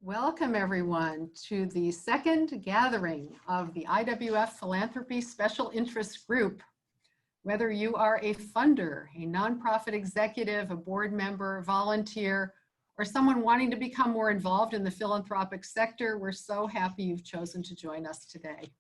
Welcome everyone to the second gathering of the IWF Philanthropy Special Interest Group. Whether you are a funder, a nonprofit executive, a board member, volunteer, or someone wanting to become more involved in the philanthropic sector, we're so happy you've chosen to join us today.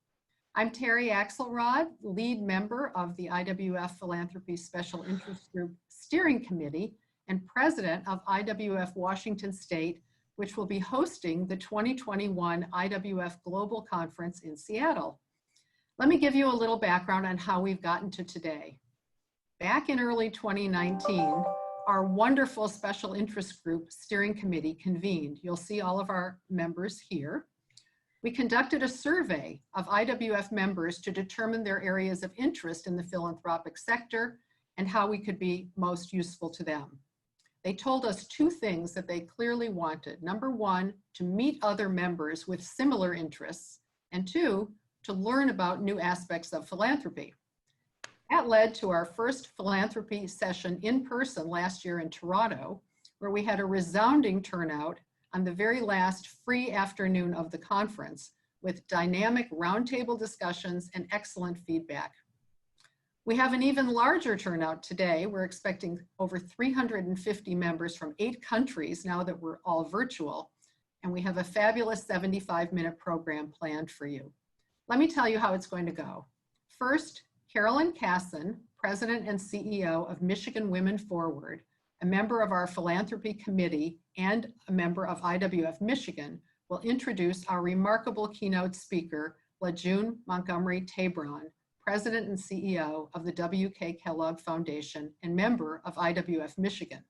I'm Terry Axelrod, lead member of the IWF Philanthropy Special Interest Group Steering Committee and president of IWF Washington State, which will be hosting the 2021 IWF Global Conference in Seattle. Let me give you a little background on how we've gotten to today. Back in early 2019, our wonderful Special Interest Group Steering Committee convened. You'll see all of our members here. We conducted a survey of IWF members to determine their areas of interest in the philanthropic sector and how we could be most useful to them. They told us two things that they clearly wanted. Number one, to meet other members with similar interests, and two, to learn about new aspects of philanthropy. That led to our first philanthropy session in person last year in Toronto, where we had a resounding turnout on the very last free afternoon of the conference with dynamic roundtable discussions and excellent feedback. We have an even larger turnout today. We're expecting over 350 members from 8 countries now that we're all virtual, and we have a fabulous 75-minute program planned for you. Let me tell you how it's going to go. First, Carolyn Casson, President and CEO of Michigan Women Forward, a member of our philanthropy committee and a member of IWF Michigan, will introduce our remarkable keynote speaker, June Montgomery Tabron, President and CEO of the W.K. Kellogg Foundation and member of IWF Michigan.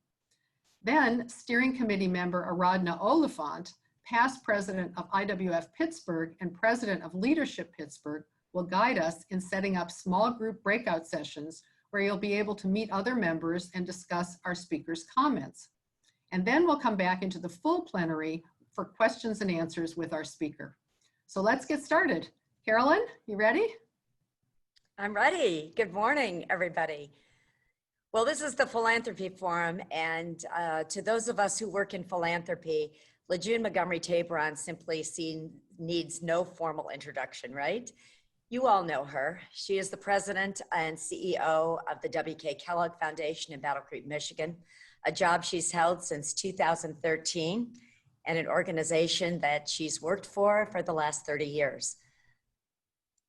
Then Steering Committee member Aradhna Oliphant, past President of IWF Pittsburgh and President of Leadership Pittsburgh, will guide us in setting up small group breakout sessions where you'll be able to meet other members and discuss our speakers' comments. And then we'll come back into the full plenary for questions and answers with our speaker. So let's get started. Carolyn, you ready? I'm ready. Good morning, everybody. Well, this is the Philanthropy Forum, and to those of us who work in philanthropy, June Montgomery Tabron simply needs no formal introduction, right? You all know her. She is the president and CEO of the W.K. Kellogg Foundation in Battle Creek, Michigan, a job she's held since 2013, and an organization that she's worked for the last 30 years.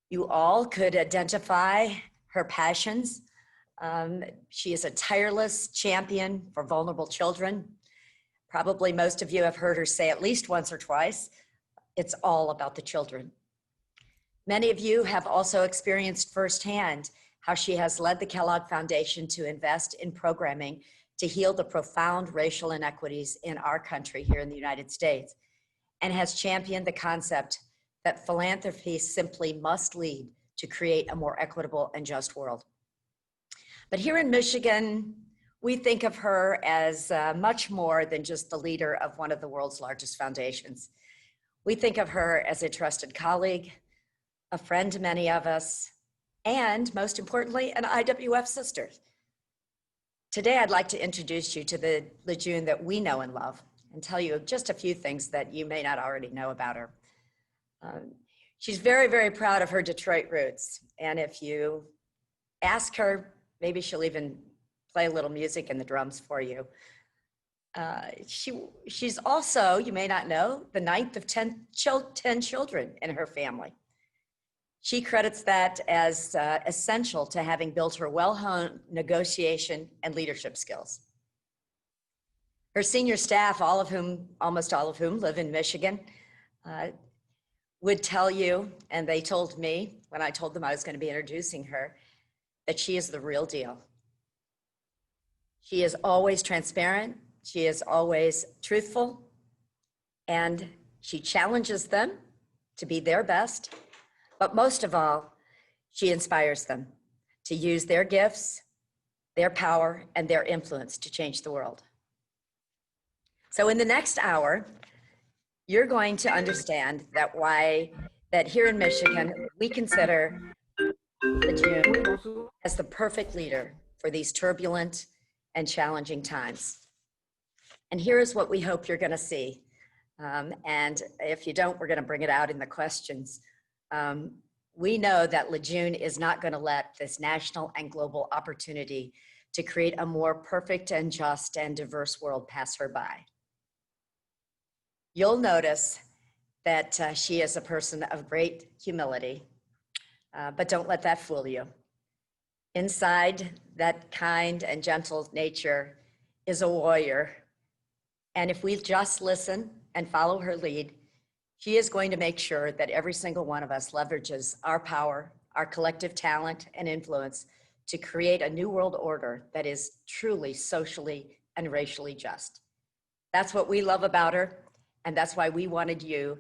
You all could identify her passions. She is a tireless champion for vulnerable children. Probably most of you have heard her say at least once or twice, it's all about the children. Many of you have also experienced firsthand how she has led the Kellogg Foundation to invest in programming to heal the profound racial inequities in our country here in the United States, and has championed the concept that philanthropy simply must lead to create a more equitable and just world. But here in Michigan, we think of her as much more than just the leader of one of the world's largest foundations. We think of her as a trusted colleague, a friend to many of us, and most importantly, an IWF sister. Today, I'd like to introduce you to the June that we know and love and tell you just a few things that you may not already know about her. She's very, very proud of her Detroit roots. And if you ask her, maybe she'll even play a little music and the drums for you. She's also, you may not know, the 9th of 10 children in her family. She credits that as essential to having built her well-honed negotiation and leadership skills. Her senior staff, almost all of whom live in Michigan, would tell you, and they told me when I told them I was going to be introducing her, that she is the real deal. She is always transparent, she is always truthful, and she challenges them to be their best, but most of all, she inspires them to use their gifts, their power, and their influence to change the world. So in the next hour, you're going to understand that here in Michigan, we consider June as the perfect leader for these turbulent and challenging times. And here is what we hope you're going to see. And if you don't, we're going to bring it out in the questions. We know that June is not going to let this national and global opportunity to create a more perfect and just and diverse world pass her by. You'll notice that she is a person of great humility, but don't let that fool you. Inside that kind and gentle nature is a warrior. And if we just listen and follow her lead, she is going to make sure that every single one of us leverages our power, our collective talent and influence to create a new world order that is truly socially and racially just. That's what we love about her, and that's why we wanted you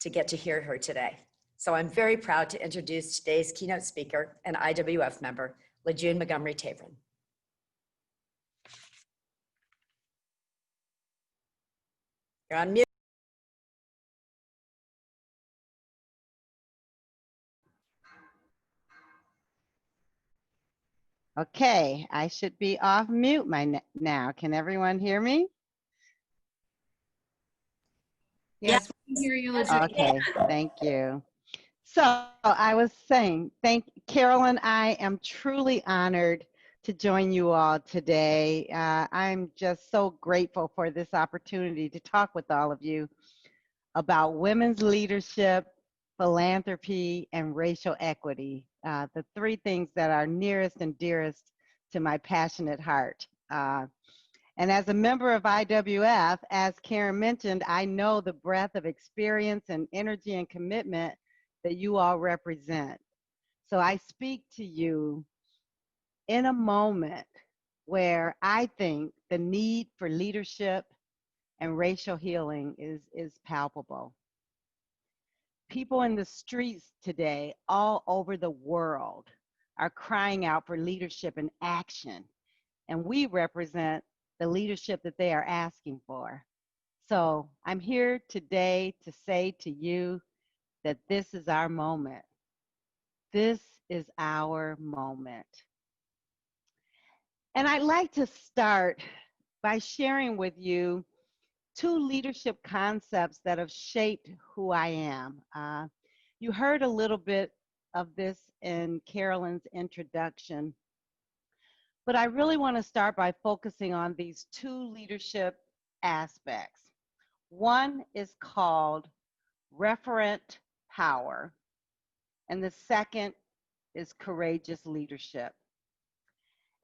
to get to hear her today. So I'm very proud to introduce today's keynote speaker and IWF member, June Montgomery Tabron. You're on mute. Okay, I should be off mute now. Can everyone hear me? Yes, we can hear you, June. Okay, thank you. So I was saying, Carolyn, I am truly honored to join you all today. I'm just so grateful for this opportunity to talk with all of you about women's leadership, philanthropy, and racial equity, the three things that are nearest and dearest to my passionate heart. And as a member of IWF, as Karen mentioned, I know the breadth of experience and energy and commitment that you all represent. So I speak to you in a moment where I think the need for leadership and racial healing is palpable. People in the streets today, all over the world, are crying out for leadership and action. And we represent the leadership that they are asking for. So I'm here today to say to you that this is our moment. This is our moment. And I'd like to start by sharing with you two leadership concepts that have shaped who I am. You heard a little bit of this in Carolyn's introduction, but I really want to start by focusing on these two leadership aspects. One is called referent power, and the second is courageous leadership.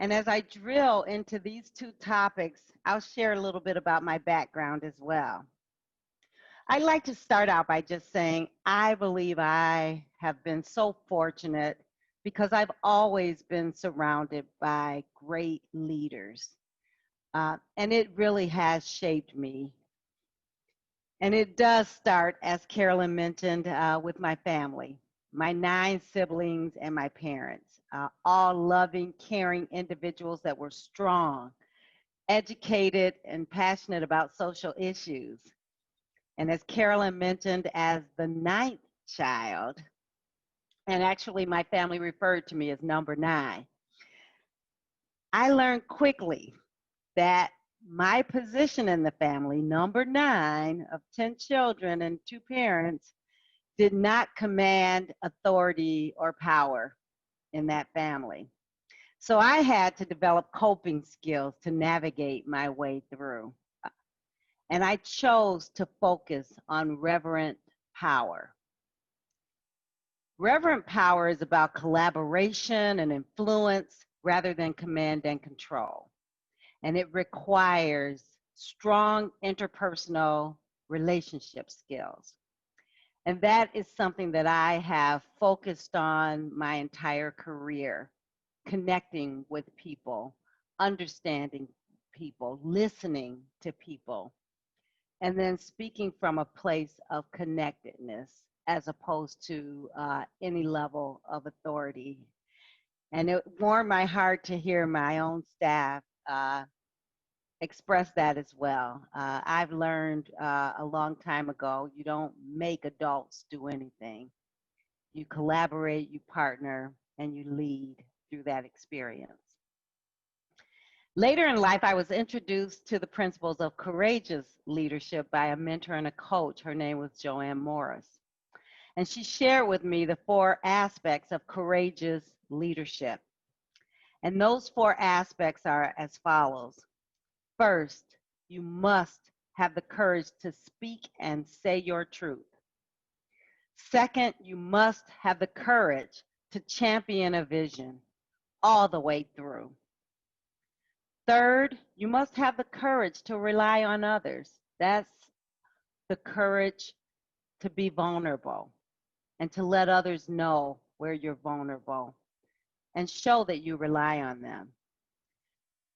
And as I drill into these two topics, I'll share a little bit about my background as well. I'd like to start out by just saying I believe I have been so fortunate because I've always been surrounded by great leaders. And it really has shaped me. And it does start, as Carolyn mentioned, with my family, my 9 siblings and my parents, all loving, caring individuals that were strong, educated, and passionate about social issues. And as Carolyn mentioned, as the 9th child, and actually my family referred to me as number 9, I learned quickly that my position in the family, number 9 of 10 children and 2 parents, did not command authority or power in that family. So I had to develop coping skills to navigate my way through. And I chose to focus on reverent power. Reverent power is about collaboration and influence rather than command and control. And it requires strong interpersonal relationship skills. And that is something that I have focused on my entire career, connecting with people, understanding people, listening to people, and then speaking from a place of connectedness as opposed to any level of authority. And it warmed my heart to hear my own staff express that as well. I've learned a long time ago, you don't make adults do anything. You collaborate, you partner, and you lead through that experience. Later in life, I was introduced to the principles of courageous leadership by a mentor and a coach. Her name was Joanne Morris. And she shared with me the 4 aspects of courageous leadership. And those 4 aspects are as follows. First, you must have the courage to speak and say your truth. Second, you must have the courage to champion a vision all the way through. Third, you must have the courage to rely on others. That's the courage to be vulnerable and to let others know where you're vulnerable and show that you rely on them.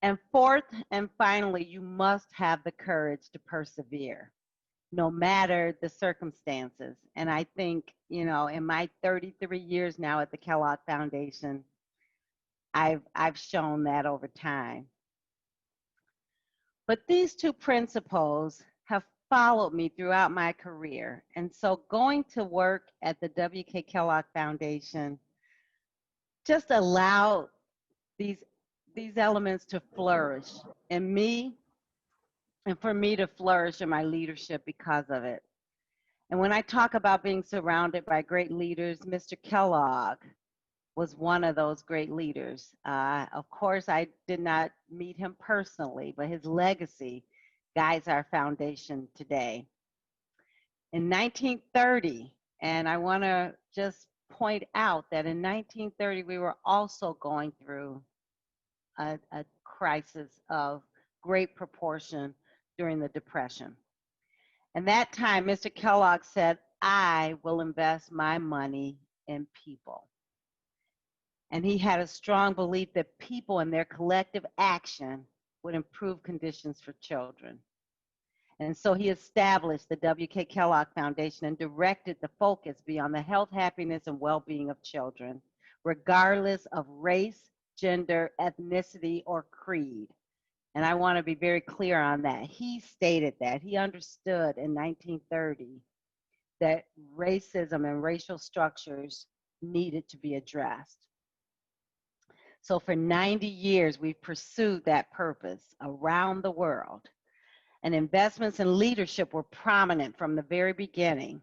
And fourth and finally, you must have the courage to persevere no matter the circumstances. And I think, you know, in my 33 years now at the Kellogg Foundation, I've shown that over time. But these 2 principles have followed me throughout my career. And so going to work at the W.K. Kellogg Foundation just allowed these elements to flourish in me and for me to flourish in my leadership because of it. And when I talk about being surrounded by great leaders, Mr. Kellogg was one of those great leaders. Of course, I did not meet him personally, but his legacy guides our foundation today. In 1930, and I want to just point out that in 1930, we were also going through a crisis of great proportion during the Depression. And that time, Mr. Kellogg said, I will invest my money in people. And he had a strong belief that people and their collective action would improve conditions for children. And so he established the W.K. Kellogg Foundation and directed the focus beyond the health, happiness, and well-being of children, regardless of race, gender, ethnicity, or creed. And I want to be very clear on that. He stated that. He understood in 1930 that racism and racial structures needed to be addressed. So for 90 years, we've pursued that purpose around the world. And investments in leadership were prominent from the very beginning.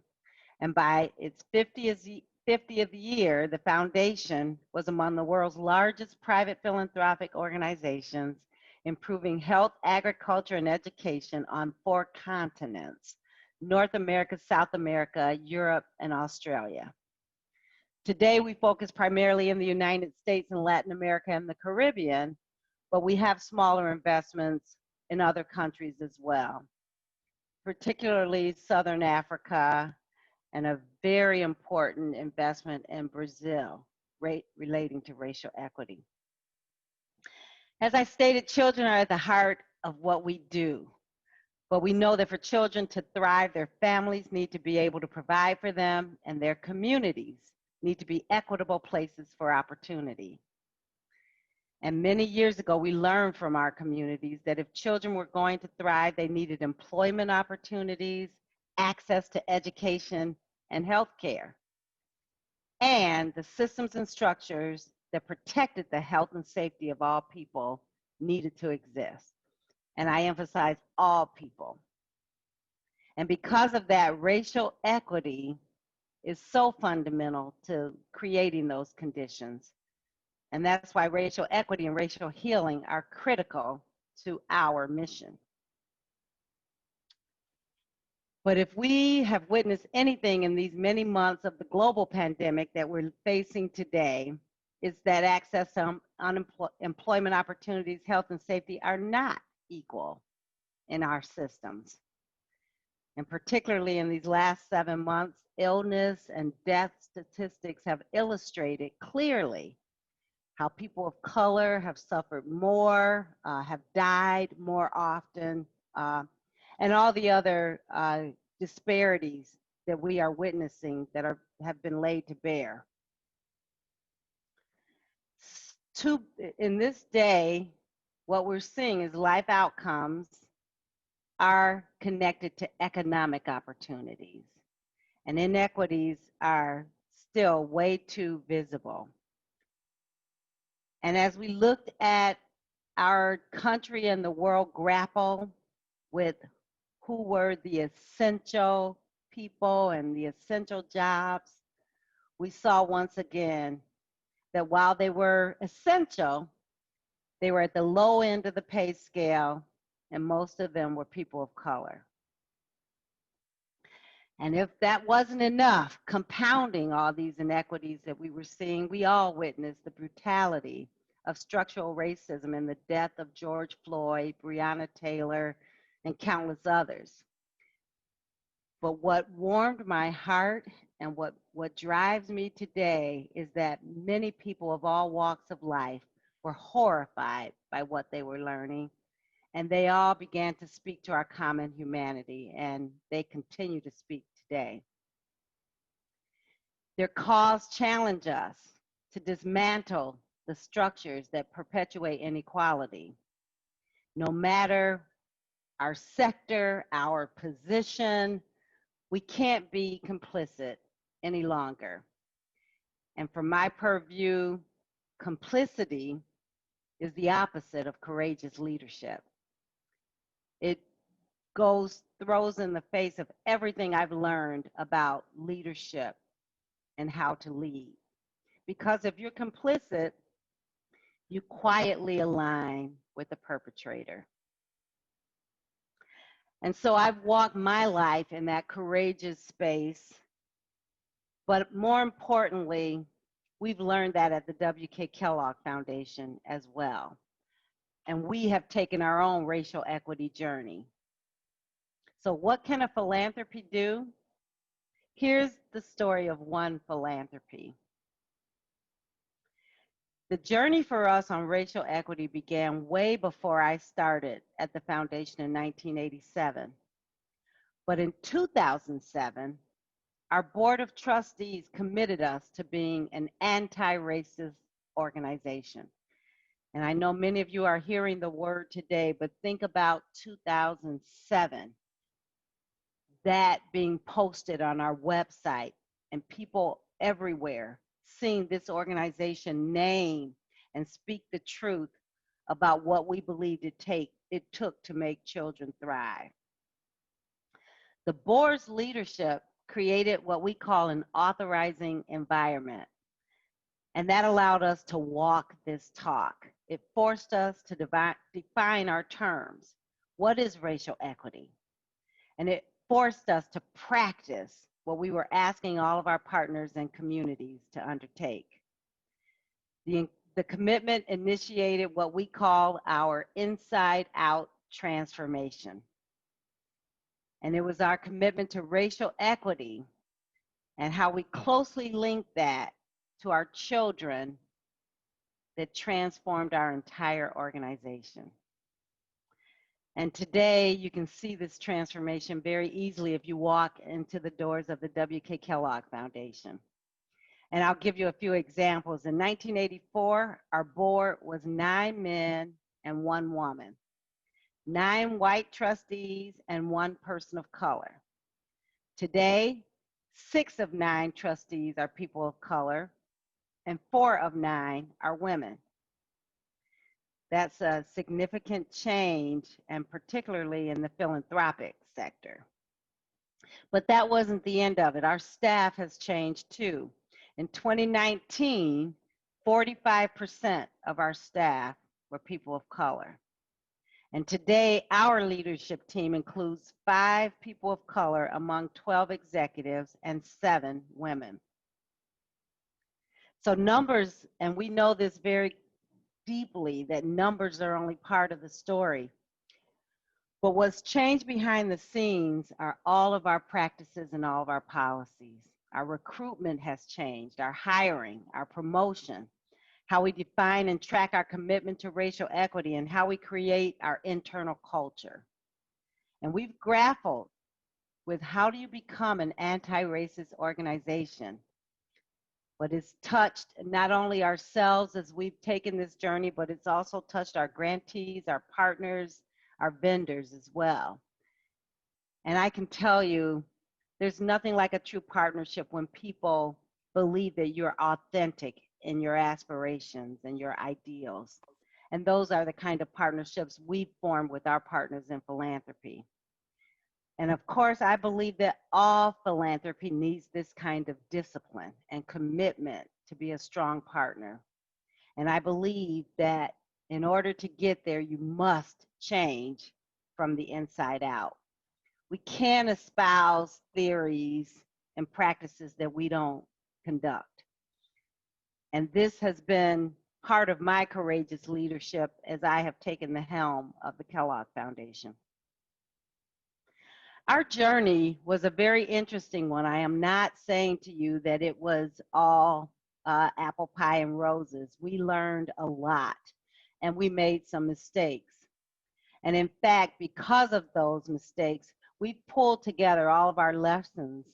And by its 50th year, the foundation was among the world's largest private philanthropic organizations, improving health, agriculture, and education on 4 continents: North America, South America, Europe, and Australia. Today, we focus primarily in the United States and Latin America and the Caribbean, but we have smaller investments in other countries as well, particularly Southern Africa, and a very important investment in Brazil relating to racial equity. As I stated, children are at the heart of what we do, but we know that for children to thrive, their families need to be able to provide for them, and their communities need to be equitable places for opportunity. And many years ago, we learned from our communities that if children were going to thrive, they needed employment opportunities, access to education and healthcare, and the systems and structures that protected the health and safety of all people needed to exist. And I emphasize all people. And because of that, racial equity is so fundamental to creating those conditions. And that's why racial equity and racial healing are critical to our mission. But if we have witnessed anything in these many months of the global pandemic that we're facing today, is that access to employment opportunities, health, and safety are not equal in our systems. And particularly in these last 7 months, illness and death statistics have illustrated clearly how people of color have suffered more, have died more often, and all the other disparities that we are witnessing that have been laid to bear. In this day, what we're seeing is life outcomes are connected to economic opportunities, and inequities are still way too visible. And as we looked at our country and the world grapple with who were the essential people and the essential jobs, we saw once again that while they were essential, they were at the low end of the pay scale, and most of them were people of color. And if that wasn't enough, compounding all these inequities that we were seeing, we all witnessed the brutality of structural racism and the death of George Floyd, Breonna Taylor, and countless others. But what warmed my heart and what drives me today is that many people of all walks of life were horrified by what they were learning, and they all began to speak to our common humanity, and they continue to speak today. Their calls challenge us to dismantle the structures that perpetuate inequality. No matter our sector, our position, we can't be complicit any longer. And from my purview, complicity is the opposite of courageous leadership. It throws in the face of everything I've learned about leadership and how to lead. Because if you're complicit, you quietly align with the perpetrator. And so I've walked my life in that courageous space. But more importantly, we've learned that at the W.K. Kellogg Foundation as well. And we have taken our own racial equity journey. So what can a philanthropy do? Here's the story of one philanthropy. The journey for us on racial equity began way before I started at the foundation in 1987. But in 2007, our board of trustees committed us to being an anti-racist organization. And I know many of you are hearing the word today, but think about 2007, that being posted on our website and people everywhere seeing this organization name and speak the truth about what we believed it took to make children thrive. The board's leadership created what we call an authorizing environment. And that allowed us to walk this talk. It forced us to define our terms. What is racial equity? And it forced us to practice what we were asking all of our partners and communities to undertake. The commitment initiated what we call our inside out transformation. And it was our commitment to racial equity and how we closely linked that to our children that transformed our entire organization. And today you can see this transformation very easily if you walk into the doors of the W.K. Kellogg Foundation. And I'll give you a few examples. In 1984, our board was 9 men and 1 woman, 9 white trustees and 1 person of color. Today, 6 of 9 trustees are people of color and 4 of 9 are women. That's a significant change, and particularly in the philanthropic sector. But that wasn't the end of it. Our staff has changed too. In 2019, 45% of our staff were people of color. And today, our leadership team includes 5 people of color among 12 executives and 7 women. So numbers, and we know this very deeply, that numbers are only part of the story. But what's changed behind the scenes are all of our practices and all of our policies. Our recruitment has changed, our hiring, our promotion, how we define and track our commitment to racial equity, and how we create our internal culture. And we've grappled with how do you become an anti-racist organization? But it's touched not only ourselves as we've taken this journey, but it's also touched our grantees, our partners, our vendors as well. And I can tell you, there's nothing like a true partnership when people believe that you're authentic in your aspirations and your ideals. And those are the kind of partnerships we form with our partners in philanthropy. And of course, I believe that all philanthropy needs this kind of discipline and commitment to be a strong partner. And I believe that in order to get there, you must change from the inside out. We can't espouse theories and practices that we don't conduct. And this has been part of my courageous leadership as I have taken the helm of the Kellogg Foundation. Our journey was a very interesting one. I am not saying to you that it was all apple pie and roses. We learned a lot and we made some mistakes. And in fact, because of those mistakes, we pulled together all of our lessons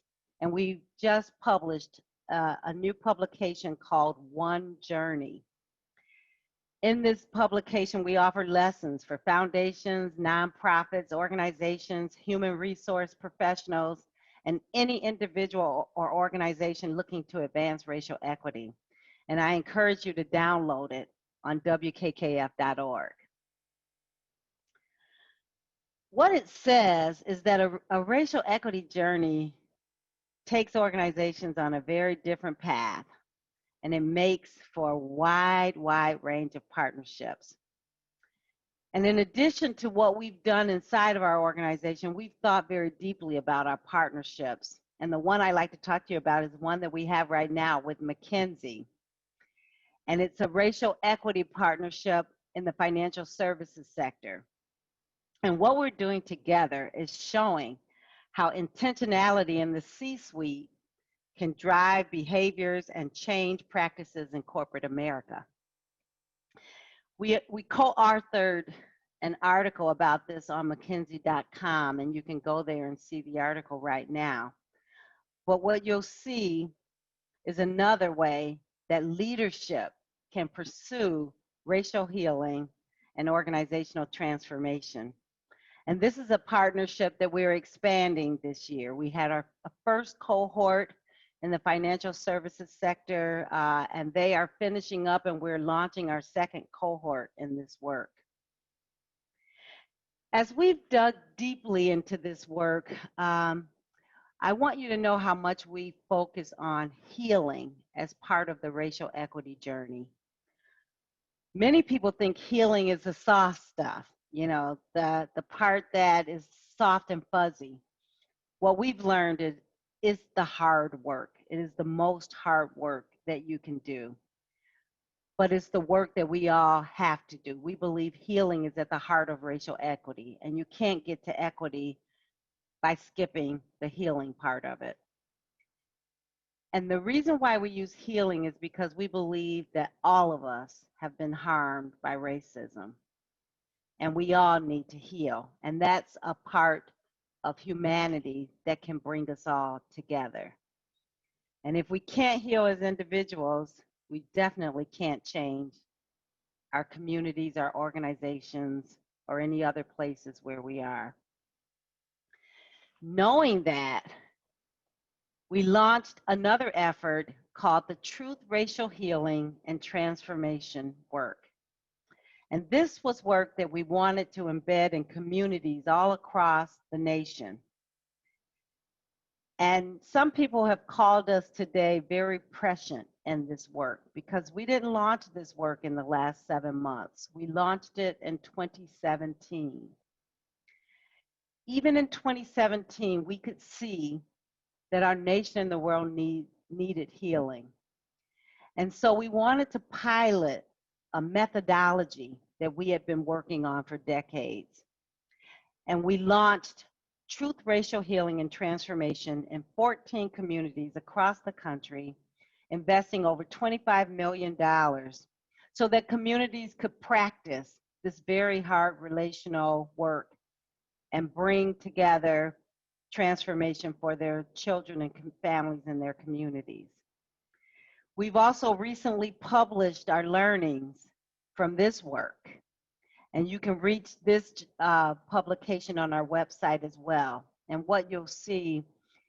and we just published a new publication called One Journey. In this publication, we offer lessons for foundations, nonprofits, organizations, human resource professionals, and any individual or organization looking to advance racial equity. And I encourage you to download it on wkkf.org. What it says is that a racial equity journey takes organizations on a very different path, and it makes for a wide range of partnerships. And in addition to what we've done inside of our organization, we've thought very deeply about our partnerships. And the one I like to talk to you about is one that we have right now with McKinsey. And it's a racial equity partnership in the financial services sector. And what we're doing together is showing how intentionality in the C-suite can drive behaviors and change practices in corporate America. We co-authored an article about this on McKinsey.com, and you can go there and see the article right now. But what you'll see is another way that leadership can pursue racial healing and organizational transformation. And this is a partnership that we're expanding this year. We had our first cohort in the financial services sector, and they are finishing up, and we're launching our second cohort in this work. As we've dug deeply into this work, I want you to know how much we focus on healing as part of the racial equity journey. Many people think healing is the soft stuff, you know, the part that is soft and fuzzy. What we've learned is the hard work. It is the most hard work that you can do. But it's the work that we all have to do. We believe healing is at the heart of racial equity, and you can't get to equity by skipping the healing part of it. And the reason why we use healing is because we believe that all of us have been harmed by racism, and we all need to heal. And that's a part of humanity that can bring us all together. And if we can't heal as individuals, we definitely can't change our communities, our organizations, or any other places where we are. Knowing that, we launched another effort called the Truth, Racial Healing, and Transformation Work. And this was work that we wanted to embed in communities all across the nation. And some people have called us today very prescient in this work because we didn't launch this work in the last 7 months. We launched it in 2017. Even in 2017, we could see that our nation and the world needed healing. And so we wanted to pilot a methodology that we had been working on for decades. And we launched Truth, Racial Healing, and Transformation in 14 communities across the country, investing over $25 million so that communities could practice this very hard relational work and bring together transformation for their children and families in their communities. We've also recently published our learnings from this work, and you can reach this publication on our website as well. And what you'll see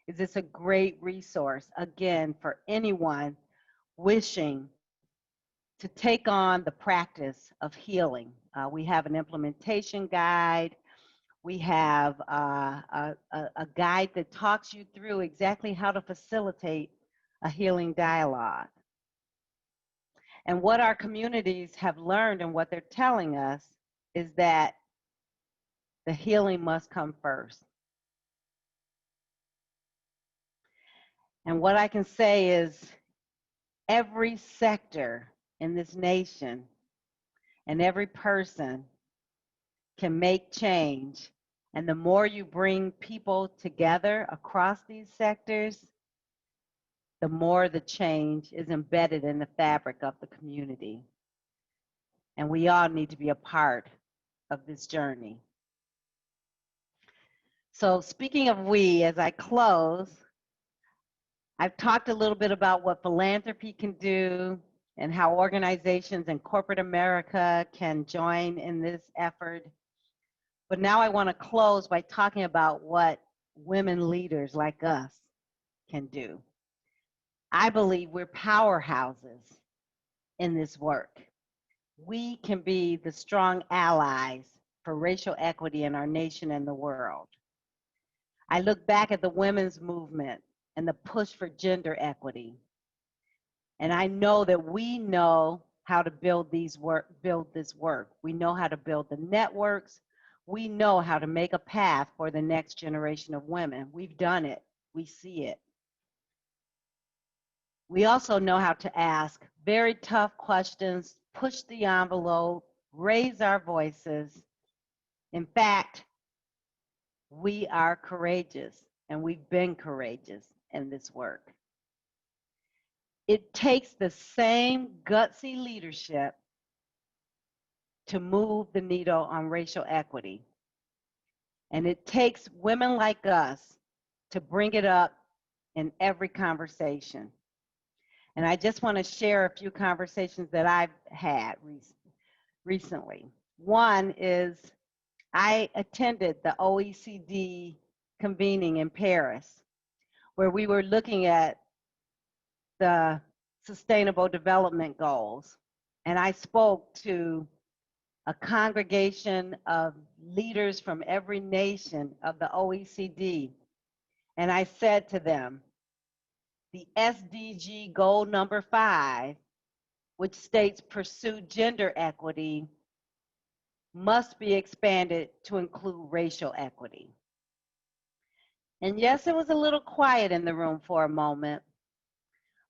is it's a great resource, again, for anyone wishing to take on the practice of healing. We have an implementation guide. We have a guide that talks you through exactly how to facilitate a healing dialogue. And what our communities have learned and what they're telling us is that the healing must come first. And what I can say is every sector in this nation and every person can make change. And the more you bring people together across these sectors, the more the change is embedded in the fabric of the community. And we all need to be a part of this journey. So speaking of we, as I close, I've talked a little bit about what philanthropy can do and how organizations and corporate America can join in this effort. But now I want to close by talking about what women leaders like us can do. I believe we're powerhouses in this work. We can be the strong allies for racial equity in our nation and the world. I look back at the women's movement and the push for gender equity. And I know that we know how to build this work. We know how to build the networks. We know how to make a path for the next generation of women. We've done it. We see it. We also know how to ask very tough questions, push the envelope, raise our voices. In fact, we are courageous, and we've been courageous in this work. It takes the same gutsy leadership to move the needle on racial equity. And it takes women like us to bring it up in every conversation. And I just want to share a few conversations that I've had recently. One is I attended the OECD convening in Paris, where we were looking at the Sustainable Development Goals. And I spoke to a congregation of leaders from every nation of the OECD. And I said to them, the SDG goal number 5, which states pursue gender equity, must be expanded to include racial equity. And yes, it was a little quiet in the room for a moment,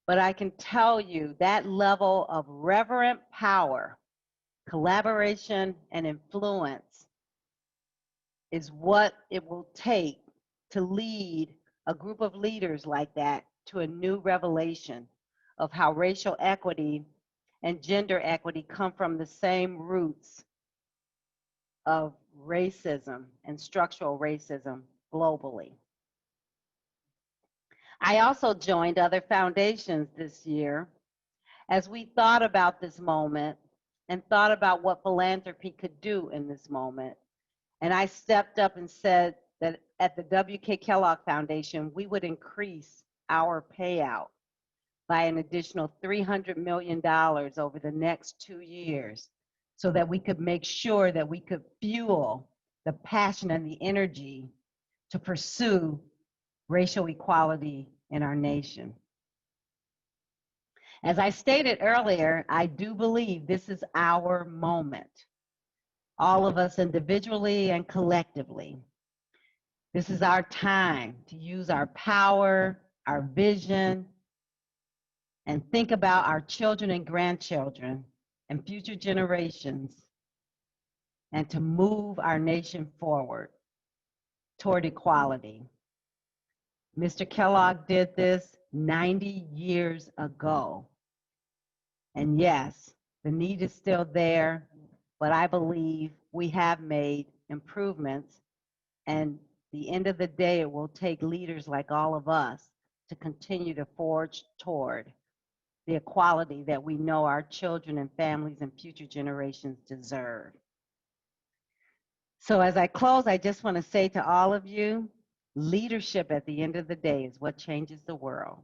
but I can tell you that level of reverent power, collaboration, and influence is what it will take to lead a group of leaders like that to a new revelation of how racial equity and gender equity come from the same roots of racism and structural racism globally. I also joined other foundations this year as we thought about this moment and thought about what philanthropy could do in this moment. And I stepped up and said that at the W.K. Kellogg Foundation, we would increase our payout by an additional $300 million over the next 2 years so that we could make sure that we could fuel the passion and the energy to pursue racial equality in our nation. As I stated earlier, I do believe this is our moment, all of us individually and collectively. This is our time to use our power, our vision, and think about our children and grandchildren and future generations, and to move our nation forward toward equality. Mr. Kellogg did this 90 years ago. And yes, the need is still there, but I believe we have made improvements. And at the end of the day, it will take leaders like all of us to continue to forge toward the equality that we know our children and families and future generations deserve. So as I close, I just want to say to all of you, leadership at the end of the day is what changes the world.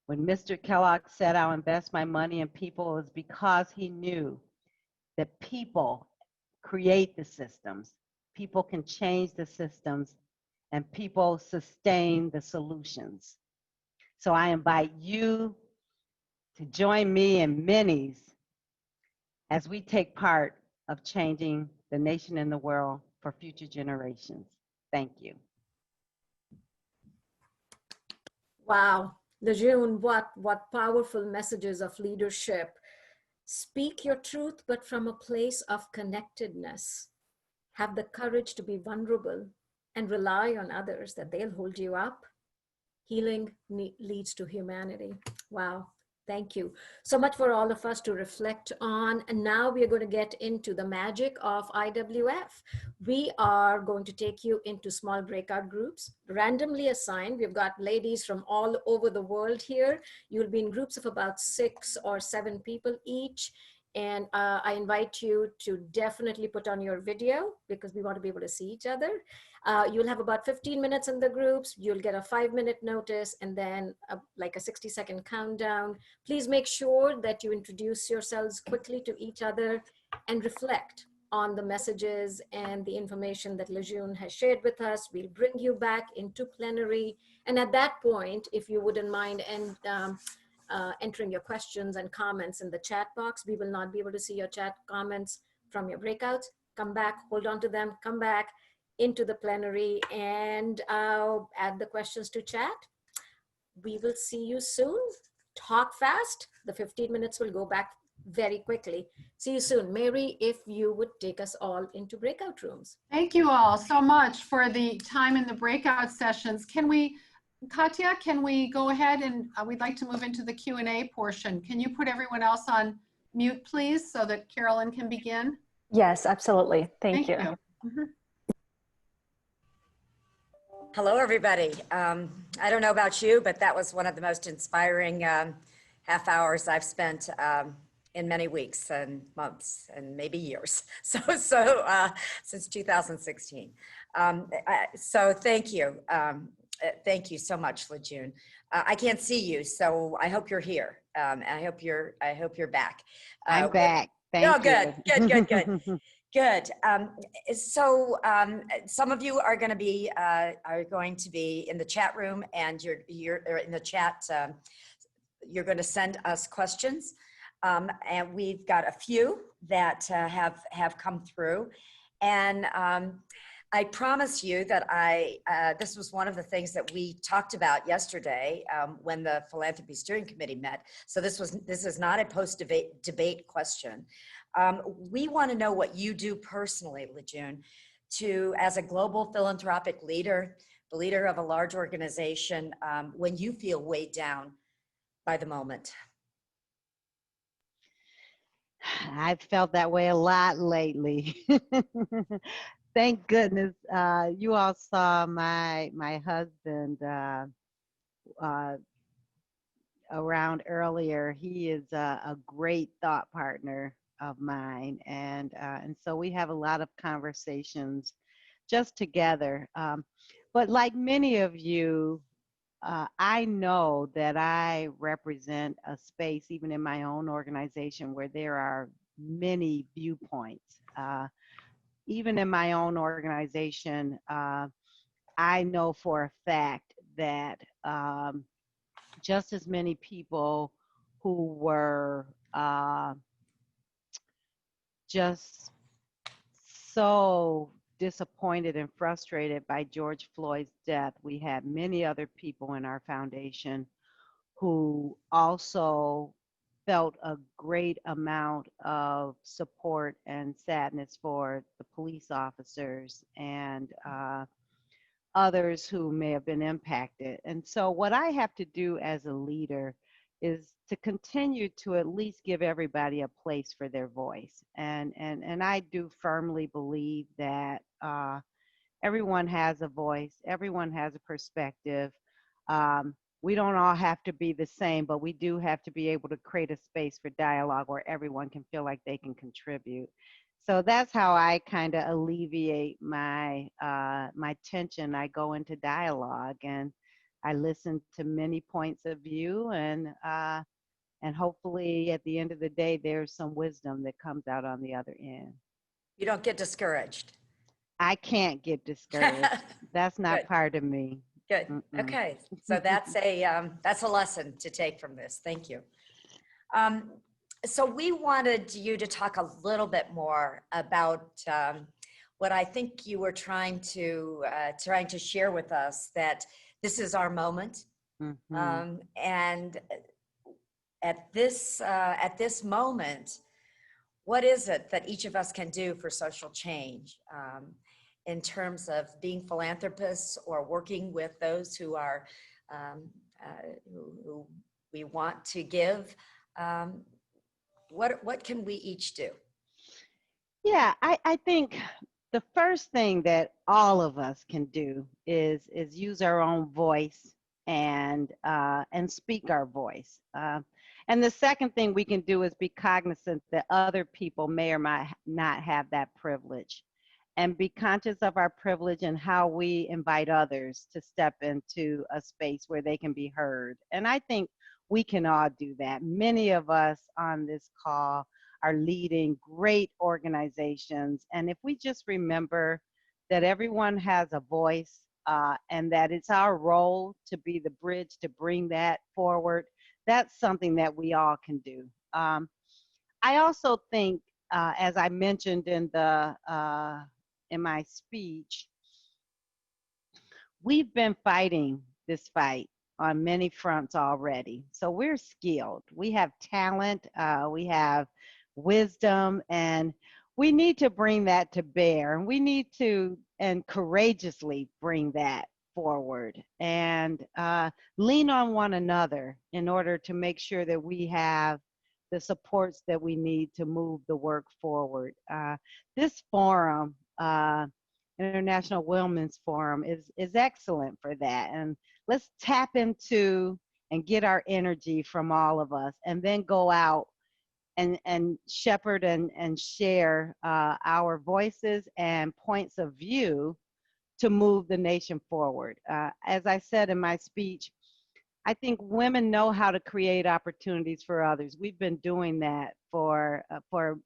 When Mr. Kellogg said, I'll invest my money in people, it was because he knew that people create the systems, people can change the systems, and people sustain the solutions. So I invite you to join me and Minnie's as we take part of changing the nation and the world for future generations. Thank you. Wow, Lejeune, what powerful messages of leadership. Speak your truth, but from a place of connectedness. Have the courage to be vulnerable and rely on others that they'll hold you up. Healing leads to humanity. Wow. Thank you so much for all of us to reflect on. And now we are going to get into the magic of IWF. We are going to take you into small breakout groups, randomly assigned. We've got ladies from all over the world here. You'll be in groups of about 6 or 7 people each. And I invite you to definitely put on your video because we want to be able to see each other. You'll have about 15 minutes in the groups. You'll get a 5-minute notice and then like a 60-second countdown. Please make sure that you introduce yourselves quickly to each other and reflect on the messages and the information that Lejeune has shared with us. We'll bring you back into plenary. And at that point, if you wouldn't mind entering your questions and comments in the chat box, we will not be able to see your chat comments from your breakouts. Come back, hold on to them, come back into the plenary, and I'll add the questions to chat. We will see you soon. Talk fast. The 15 minutes will go back very quickly. See you soon. Mary, if you would take us all into breakout rooms. Thank you all so much for the time in the breakout sessions. Can we, Katya, can we go ahead and we'd like to move into the Q&A portion. Can you put everyone else on mute, please, so that Carolyn can begin? Yes, absolutely. Thank you. Mm-hmm. Hello, everybody. I don't know about you, but that was one of the most inspiring half hours I've spent in many weeks and months and maybe years. So since 2016. So thank you. Thank you so much, Lejeune. I can't see you, so I hope you're here. I hope you're back. I'm back. Thank you. Good. Good. So some of you are going to be in the chat room, and you're in the chat. You're going to send us questions, and we've got a few that have come through, and I promise you that this was one of the things that we talked about yesterday when the Philanthropy Steering Committee met. So this is not a post-debate question. We want to know what you do personally, Lejeune, as a global philanthropic leader, the leader of a large organization, when you feel weighed down by the moment. I've felt that way a lot lately. Thank goodness you all saw my husband around earlier. He is a great thought partner of mine, and so we have a lot of conversations just together. But like many of you, I know that I represent a space, even in my own organization, where there are many viewpoints. Even in my own organization, I know for a fact that just as many people who were just so disappointed and frustrated by George Floyd's death, we had many other people in our foundation who also felt a great amount of support and sadness for the police officers and others who may have been impacted. And so what I have to do as a leader is to continue to at least give everybody a place for their voice. And I do firmly believe that everyone has a voice, everyone has a perspective. We don't all have to be the same, but we do have to be able to create a space for dialogue where everyone can feel like they can contribute. So that's how I kind of alleviate my tension. I go into dialogue, and I listen to many points of view, and hopefully at the end of the day, there's some wisdom that comes out on the other end. You don't get discouraged. I can't get discouraged. That's not Good. part of me. Good. Mm-mm. Okay. So that's a lesson to take from this. Thank you. So we wanted you to talk a little bit more about what I think you were trying to share with us, that this is our moment, Mhm. and at this moment, what is it that each of us can do for social change, in terms of being philanthropists or working with those who are who we want to give? Um, what can we each do? Yeah, I think the first thing that all of us can do is use our own voice and speak our voice. And the second thing we can do is be cognizant that other people may or might not have that privilege, and be conscious of our privilege and how we invite others to step into a space where they can be heard. And I think we can all do that. Many of us on this call are leading great organizations. And if we just remember that everyone has a voice, and that it's our role to be the bridge to bring that forward, that's something that we all can do. I also think, as I mentioned in my speech, we've been fighting this fight on many fronts already. So we're skilled. We have talent. We have wisdom, and we need to bring that to bear. And we need to and courageously bring that forward and lean on one another in order to make sure that we have the supports that we need to move the work forward. This forum, International Women's Forum, is excellent for that. And let's tap into and get our energy from all of us, and then go out and shepherd and share our voices and points of view to move the nation forward. As I said in my speech, I think women know how to create opportunities for others. We've been doing that for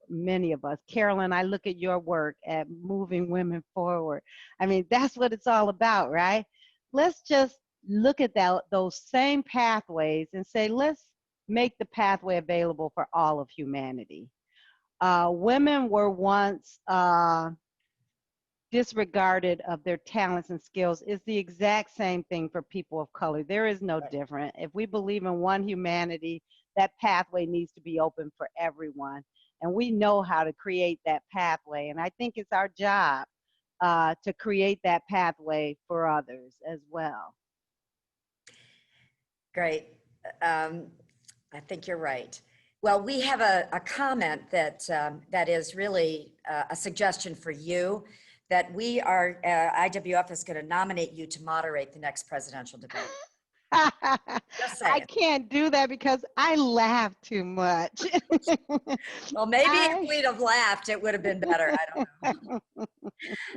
many of us. Carolyn, I look at your work at moving women forward. I mean, that's what it's all about, right? Let's just look at those same pathways and say, let's make the pathway available for all of humanity. Women were once disregarded of their talents and skills. Is the exact same thing for people of color. There is no different. If we believe in one humanity, that pathway needs to be open for everyone. And we know how to create that pathway. And I think it's our job to create that pathway for others as well. Great. I think you're right. Well, we have a comment that is really a suggestion for you, that we are, IWF is going to nominate you to moderate the next presidential debate. Just saying. I can't do that because I laugh too much. Well, maybe if we'd have laughed, it would have been better. I don't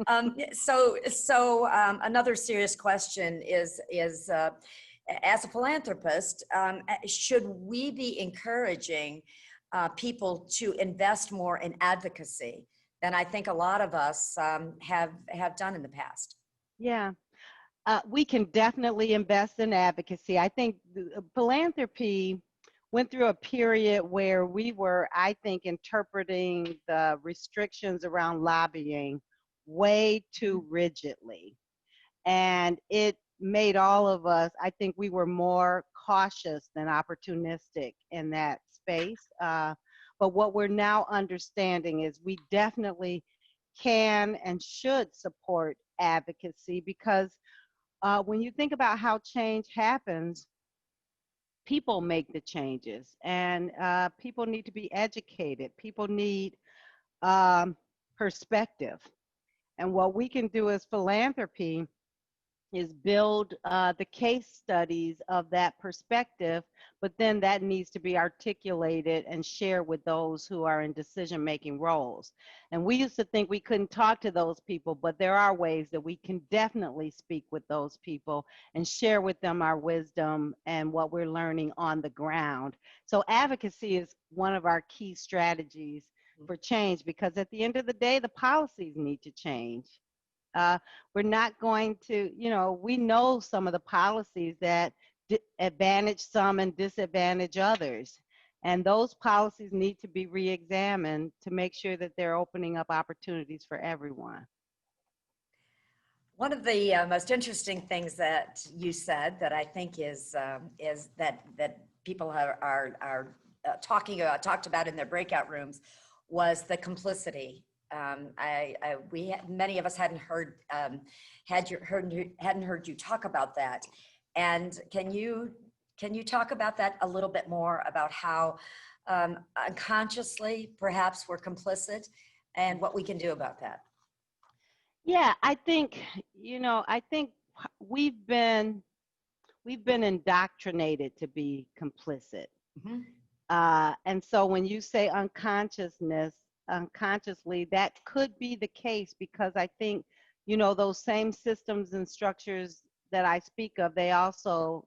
know. So another serious question is as a philanthropist, should we be encouraging people to invest more in advocacy than I think a lot of us have done in the past? Yeah, we can definitely invest in advocacy. I think philanthropy went through a period where we were, I think, interpreting the restrictions around lobbying way too rigidly. And it made all of us, I think we were more cautious than opportunistic in that space. But what we're now understanding is we definitely can and should support advocacy, because when you think about how change happens, people make the changes, and people need to be educated. People need perspective. And what we can do as philanthropy is build the case studies of that perspective, but then that needs to be articulated and shared with those who are in decision-making roles. And we used to think we couldn't talk to those people, but there are ways that we can definitely speak with those people and share with them our wisdom and what we're learning on the ground. So advocacy is one of our key strategies for change, because at the end of the day, the policies need to change. We're not going to, we know some of the policies that advantage some and disadvantage others. And those policies need to be re-examined to make sure that they're opening up opportunities for everyone. One of the most interesting things that you said that I think is that people are talked about in their breakout rooms was the complicity. Many of us hadn't heard you talk about that, and can you talk about that a little bit more, about how unconsciously perhaps we're complicit and what we can do about that? Yeah, I think we've been indoctrinated to be complicit. Mm-hmm. And so when you say unconsciously, that could be the case, because I think, those same systems and structures that I speak of, they also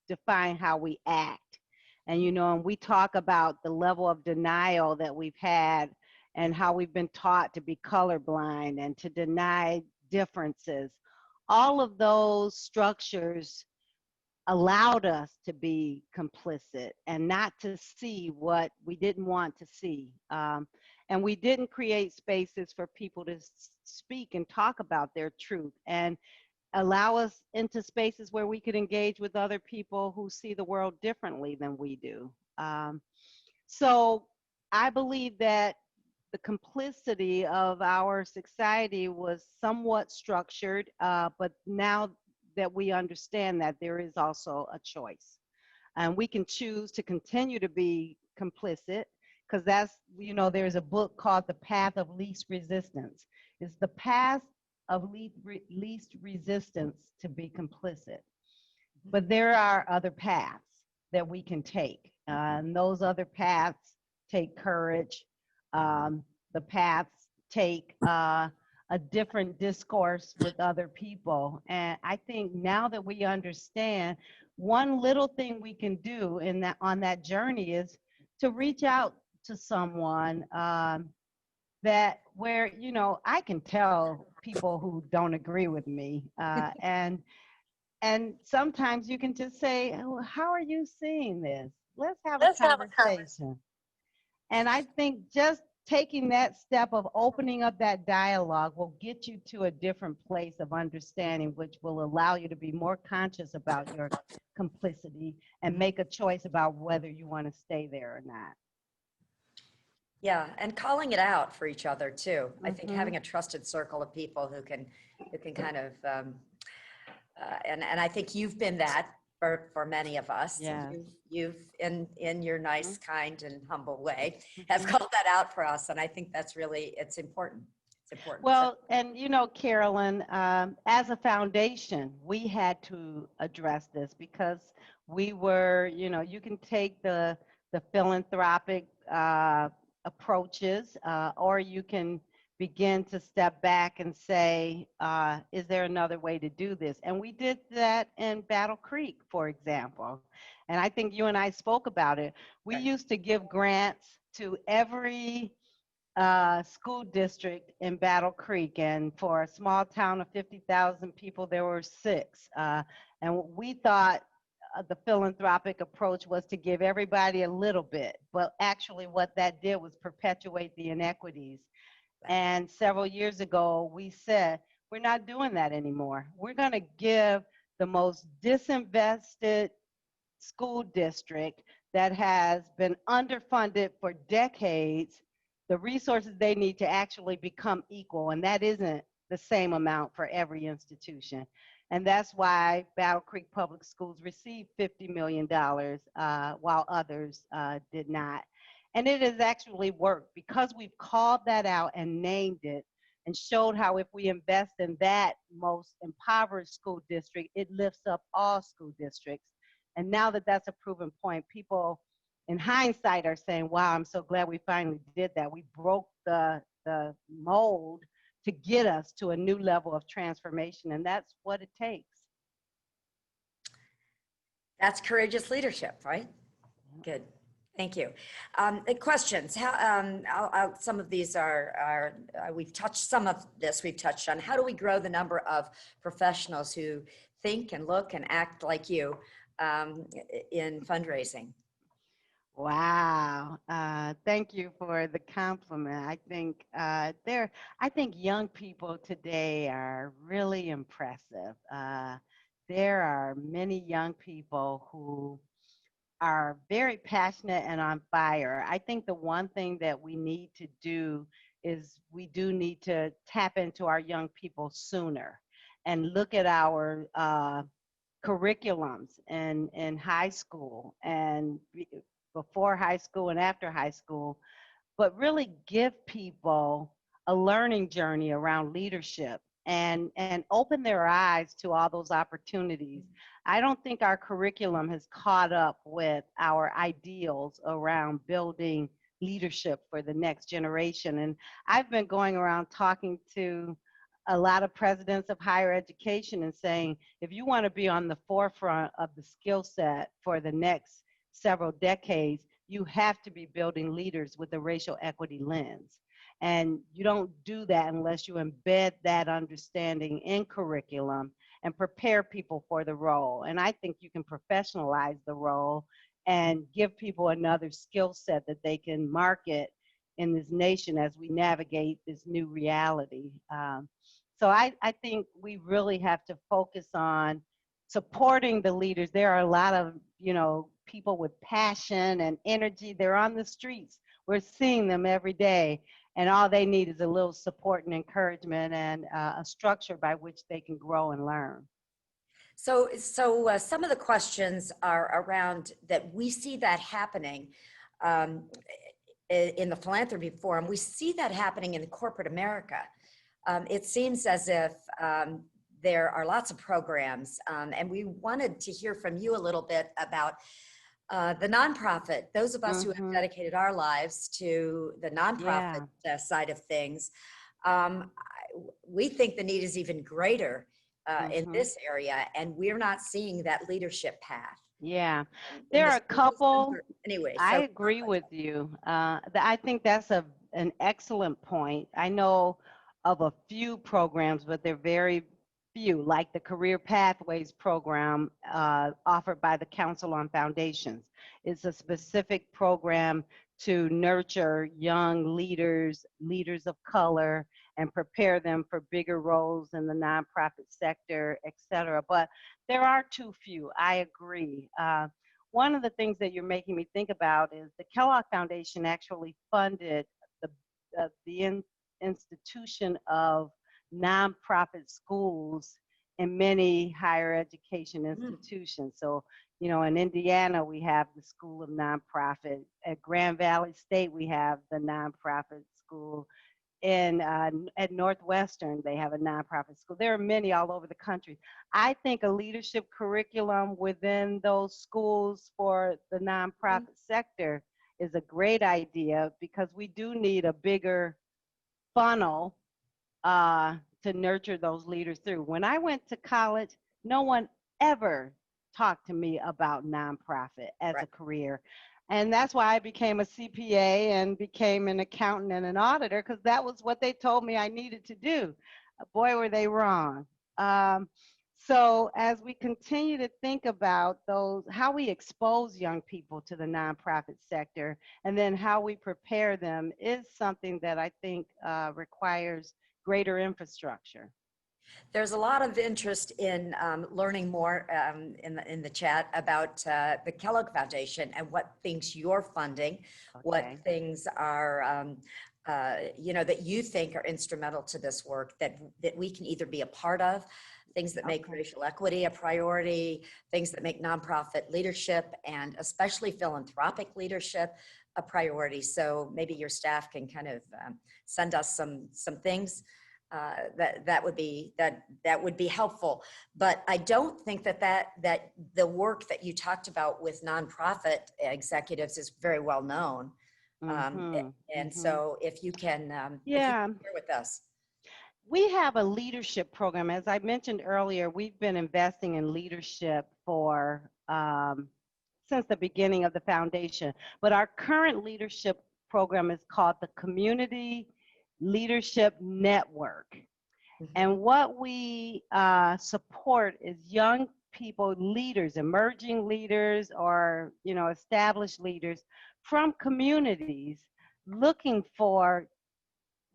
define how we act. And, and we talk about the level of denial that we've had and how we've been taught to be colorblind and to deny differences. All of those structures allowed us to be complicit and not to see what we didn't want to see. And we didn't create spaces for people to speak and talk about their truth and allow us into spaces where we could engage with other people who see the world differently than we do. So I believe that the complicity of our society was somewhat structured, but now that we understand that, there is also a choice. And we can choose to continue to be complicit, because that's, there's a book called The Path of Least Resistance. It's the path of least resistance to be complicit. But there are other paths that we can take. And those other paths take courage. The paths take a different discourse with other people. And I think now that we understand, one little thing we can do on that journey is to reach out to someone where I can tell people who don't agree with me, and sometimes you can just say, oh, how are you seeing this? Let's have a conversation. And I think just taking that step of opening up that dialogue will get you to a different place of understanding, which will allow you to be more conscious about your complicity and make a choice about whether you want to stay there or not. Yeah, and calling it out for each other too. Mm-hmm. I think having a trusted circle of people who can kind of, and I think you've been that for many of us. Yes. You've in your nice, kind, and humble way, have Mm-hmm. called that out for us, and I think that's really, it's important. It's important. Well, and Carolyn, as a foundation, we had to address this, because we were, you can take the philanthropic approaches, or you can begin to step back and say, is there another way to do this? And we did that in Battle Creek, for example. And I think you and I spoke about it. We used to give grants to every school district in Battle Creek, and for a small town of 50,000 people, there were 6. And we thought the philanthropic approach was to give everybody a little bit, but actually what that did was perpetuate the inequities. And several years ago, we said, we're not doing that anymore. We're going to give the most disinvested school district that has been underfunded for decades the resources they need to actually become equal, and that isn't the same amount for every institution. And that's why Battle Creek Public Schools received $50 million, while others did not. And it has actually worked, because we've called that out and named it. and showed how if we invest in that most impoverished school district, it lifts up all school districts. And now that that's a proven point, people in hindsight are saying, wow, I'm so glad we finally did that. We broke the mold to get us to a new level of transformation, and that's what it takes. That's courageous leadership, right? Good. Thank you. Questions? Some of these are we've touched some of this. We've touched on how do we grow the number of professionals who think and look and act like you in fundraising? Wow. Thank you for the compliment. I think young people today are really impressive. There are many young people who are very passionate and on fire. I think the one thing that we need to do is we do need to tap into our young people sooner and look at our curriculums in high school and before high school and after high school, but really give people a learning journey around leadership and open their eyes to all those opportunities. I don't think our curriculum has caught up with our ideals around building leadership for the next generation. And I've been going around talking to a lot of presidents of higher education and saying, if you want to be on the forefront of the skill set for the next several decades, you have to be building leaders with a racial equity lens. And you don't do that unless you embed that understanding in curriculum and prepare people for the role. And I think you can professionalize the role and give people another skill set that they can market in this nation as we navigate this new reality. So I think we really have to focus on supporting the leaders. There are a lot of, people with passion and energy. They're on the streets. We're seeing them every day. And all they need is a little support and encouragement and a structure by which they can grow and learn. So some of the questions are around that we see that happening in the Philanthropy Forum. We see that happening in corporate America. It seems as if there are lots of programs, and we wanted to hear from you a little bit about the nonprofit, those of us who have dedicated our lives to the nonprofit side of things. We think the need is even greater in this area, and we're not seeing that leadership path. Yeah, there are a couple. Anyway, I agree with you. I think that's an excellent point. I know of a few programs, but they're very few, like the Career Pathways program offered by the Council on Foundations. It's a specific program to nurture young leaders, leaders of color, and prepare them for bigger roles in the nonprofit sector, et cetera. But there are too few, I agree. One of the things that you're making me think about is the Kellogg Foundation actually funded the institution of nonprofit schools in many higher education institutions. So, in Indiana, we have the School of Nonprofit. At Grand Valley State, we have the nonprofit school. At Northwestern, they have a nonprofit school. There are many all over the country. I think a leadership curriculum within those schools for the nonprofit sector is a great idea, because we do need a bigger funnel to nurture those leaders through. When I went to college, no one ever talked to me about nonprofit as a career. And that's why I became a CPA and became an accountant and an auditor, because that was what they told me I needed to do. Boy, were they wrong. So as we continue to think about how we expose young people to the nonprofit sector and then how we prepare them is something that I think requires greater infrastructure. There's a lot of interest in learning more in the chat about the Kellogg Foundation and what things you're funding, what things are, that you think are instrumental to this work that we can either be a part of, things that make racial equity a priority, things that make nonprofit leadership and especially philanthropic leadership a priority. So maybe your staff can kind of send us some things that would be helpful. But I don't think that the work that you talked about with nonprofit executives is very well known. So if you can, Yeah. share with us. We have a leadership program. As I mentioned earlier, we've been investing in leadership for since the beginning of the foundation. But our current leadership program is called the Community Leadership Network. And what we support is young people, leaders, emerging leaders, or established leaders from communities looking for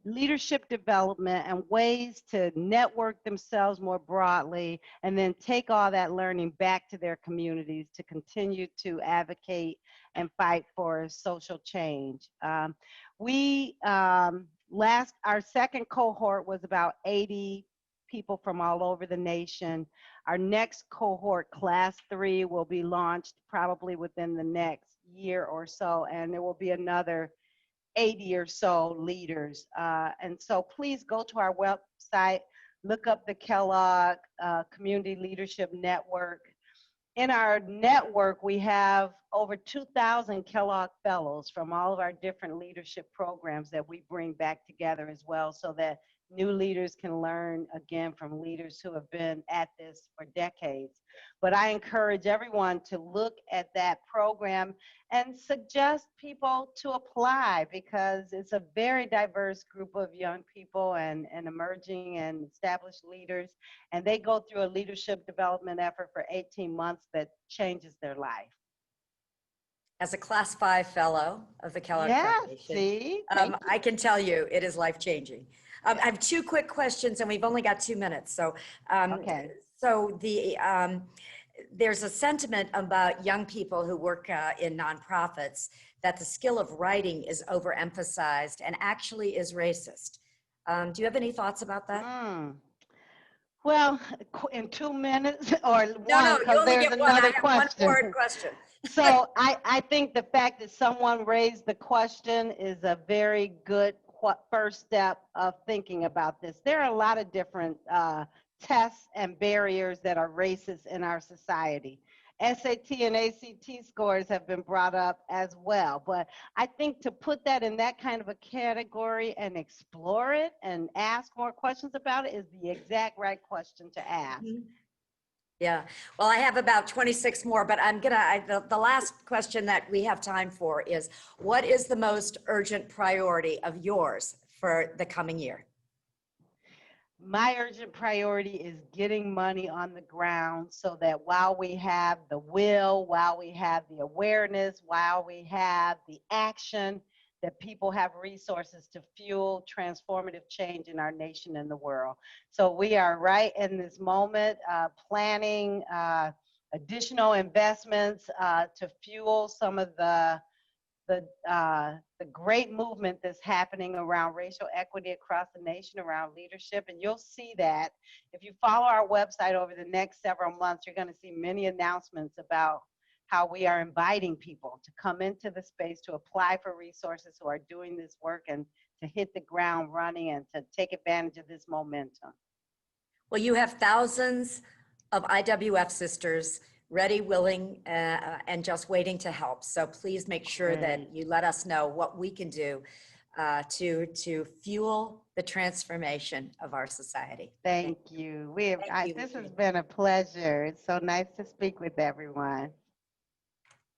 leadership development and ways to network themselves more broadly, and then take all that learning back to their communities to continue to advocate and fight for social change. Our second cohort was about 80 people from all over the nation. Our next cohort, class 3, will be launched probably within the next year or so, and there will be another 80 or so leaders. And so please go to our website, look up the Kellogg Community Leadership Network. In our network, we have over 2,000 Kellogg Fellows from all of our different leadership programs that we bring back together as well, so that new leaders can learn again from leaders who have been at this for decades. But I encourage everyone to look at that program and suggest people to apply, because it's a very diverse group of young people and emerging and established leaders. And they go through a leadership development effort for 18 months that changes their life. As a class 5 fellow of the Kellogg Foundation, See? I can tell you it is life-changing. I have 2 quick questions, and we've only got 2 minutes. So, Okay. So there's a sentiment about young people who work in nonprofits that the skill of writing is overemphasized and actually is racist. Do you have any thoughts about that? Well, in 2 minutes or one, No, you only there's get one. I another have question. one word question. So I think the fact that someone raised the question is a very good first step of thinking about this. There are a lot of different tests and barriers that are racist in our society. SAT and ACT scores have been brought up as well. But I think to put that in that kind of a category and explore it and ask more questions about it is the exact right question to ask. Yeah, well, I have about 26 more, but the last question that we have time for is, what is the most urgent priority of yours for the coming year? My urgent priority is getting money on the ground so that while we have the will, while we have the awareness, while we have the action, that people have resources to fuel transformative change in our nation and the world. So we are right in this moment planning additional investments to fuel some of the great movement that's happening around racial equity across the nation, around leadership. And you'll see that if you follow our website over the next several months, you're going to see many announcements about how we are inviting people to come into the space to apply for resources who are doing this work and to hit the ground running and to take advantage of this momentum. Well, you have thousands of IWF sisters ready, willing, and just waiting to help. So please make sure that you let us know what we can do to fuel the transformation of our society. Thank you. This has been a pleasure. It's so nice to speak with everyone.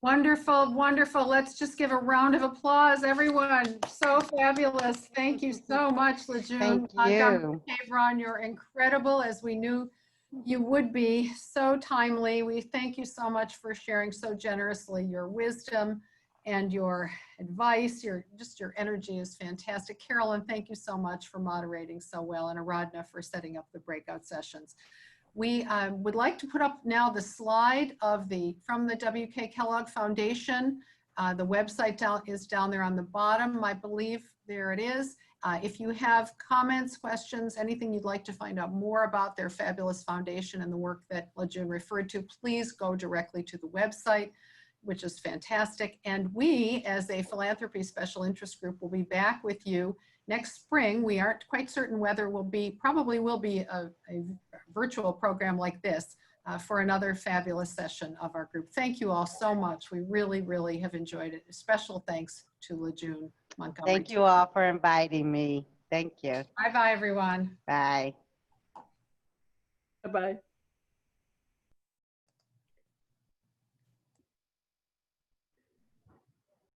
Wonderful, wonderful. Let's just give a round of applause, everyone. So fabulous. Thank you so much, June Montgomery Tabron. You're incredible, as we knew you would be. So timely. We thank you so much for sharing so generously your wisdom and your advice. Your energy is fantastic. Carolyn, thank you so much for moderating so well, and Aradna for setting up the breakout sessions. We would like to put up now the slide from the W.K. Kellogg Foundation. The website is down there on the bottom, I believe. There it is. If you have comments, questions, anything you'd like to find out more about their fabulous foundation and the work that June referred to, please go directly to the website, which is fantastic. And we, as a philanthropy special interest group, will be back with you next spring, we aren't quite certain whether probably will be a virtual program like this for another fabulous session of our group. Thank you all so much. We really, really have enjoyed it. Special thanks to June Montgomery. Thank you all for inviting me. Thank you. Bye-bye, everyone. Bye. Bye-bye.